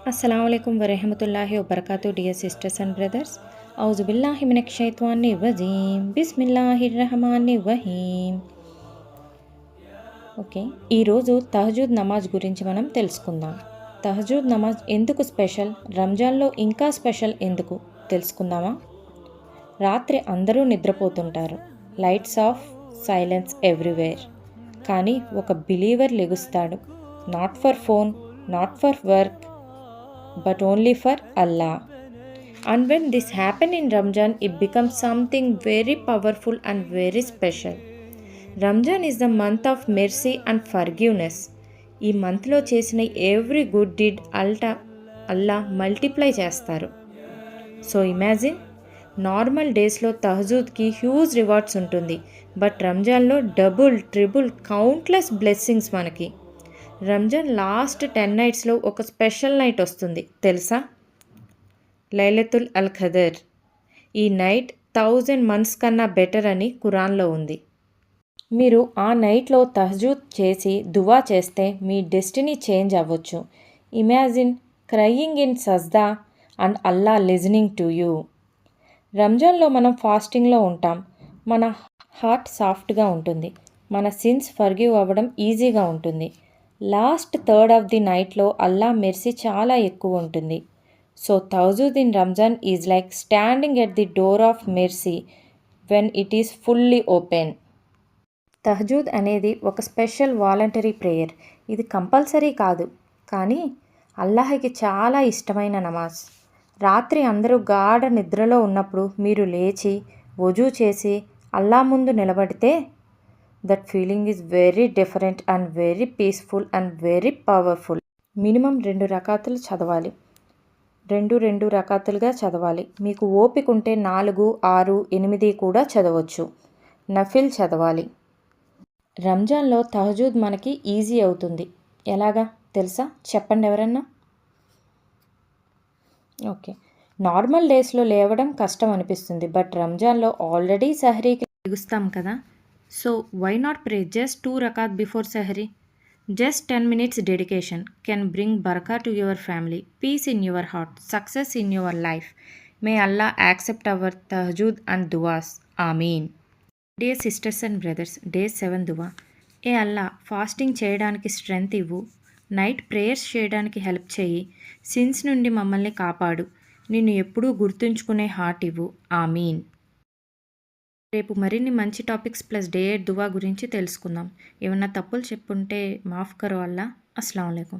अस्सलामुअलैकुम वरहमतुल्लाहि वबरकातुहू dear sisters and brothers औज़ुबिल्लाहि मिनश्शैतानिर्रजीम बिस्मिल्लाहिर्रहमानिर्रहीम ఓకే ఈరోజు తహజుద్ నమాజ్ గురించి మనం తెలుసుకుందాం. తహజుద్ నమాజ్ ఎందుకు స్పెషల్, రంజాన్లో ఇంకా స్పెషల్ ఎందుకు తెలుసుకుందామా? రాత్రి అందరూ నిద్రపోతుంటారు, లైట్స్ ఆఫ్, సైలెన్స్ ఎవ్రీవేర్. కానీ ఒక బిలీవర్ లెగుస్తాడు, not for phone, not for work, but only for Allah. And when this happens in Ramjan, it becomes something very powerful and very special. Ramjan is the month of mercy and forgiveness. ఈ మంత్లో చేసిన every good deed అల్లా multiply చేస్తారు. So imagine, normal డేస్లో తహజుద్కి huge rewards ఉంటుంది, but రంజాన్లో double triple countless blessings మనకి. రంజాన్ లాస్ట్ 10 నైట్స్లో ఒక స్పెషల్ నైట్ వస్తుంది తెలుసా? లైలతుల్ అల్ ఖదర్. ఈ నైట్ 1000 మంత్స్ కన్నా బెటర్ అని ఖురాన్లో ఉంది. మీరు ఆ నైట్లో తహజుద్ చేసి దువా చేస్తే మీ డెస్టినీ చేంజ్ అవ్వచ్చు. ఇమాజిన్ క్రయింగ్ ఇన్ సజ్దా అండ్ అల్లా లిజనింగ్ టు యూ. రంజాన్లో మనం ఫాస్టింగ్లో ఉంటాం, మన హార్ట్ సాఫ్ట్గా ఉంటుంది, మన సిన్స్ ఫర్గివ్ అవ్వడం ఈజీగా ఉంటుంది. లాస్ట్ థర్డ్ ఆఫ్ ది నైట్లో అల్లా మెర్సీ చాలా ఎక్కువ ఉంటుంది. సో తహజుద్ in Ramzan is like standing at the door of mercy when it is fully open. తహజుద్ అనేది ఒక స్పెషల్ వాలంటరీ ప్రేయర్. ఇది కంపల్సరీ కాదు, కానీ అల్లాహకి చాలా ఇష్టమైన నమాజ్. రాత్రి అందరూ గాఢ నిద్రలో ఉన్నప్పుడు మీరు లేచి వజూ చేసి అల్లా ముందు నిలబడితే that feeling is very different and very peaceful and very powerful. Minimum 2 రకాతులు చదవాలి, 2 రకాతులుగా చదవాలి. మీకు ఓపిక ఉంటే 4, 6, 8 కూడా చదవచ్చు. నఫిల్ చదవాలి. రంజాన్లో తహజుద్ మనకి ఈజీ అవుతుంది. ఎలాగా తెలుసా? చెప్పండి ఎవరన్నా. ఓకే, నార్మల్ డేస్లో లేవడం కష్టం అనిపిస్తుంది, బట్ రంజాన్లో ఆల్రెడీ సహరీకి లెగుస్తాం కదా. So why not pray just 2 rakat before Sahri? Just 10 minutes dedication can bring barakah to your family, peace in your heart, success in your life. May Allah accept our tahajjud and duas. Ameen. Dear sisters and brothers, day 7 dua. A Allah, fasting చేయడానికి strength ఇవ్వు, night prayers చేయడానికి help చేయి, since నుండి మమ్మల్ని కాపాడు, నిన్ను ఎప్పుడూ గుర్తుంచుకునే హార్ట్ ఇవ్వు. ఆమీన్. రేపు మరిన్ని మంచి టాపిక్స్ ప్లస్ డే 8 దువా గురించి తెలుసుకుందాం. ఏమన్నా తప్పులు చెప్పుంటే మాఫ్ కరో అల్లా. అస్సలాము అలైకుం.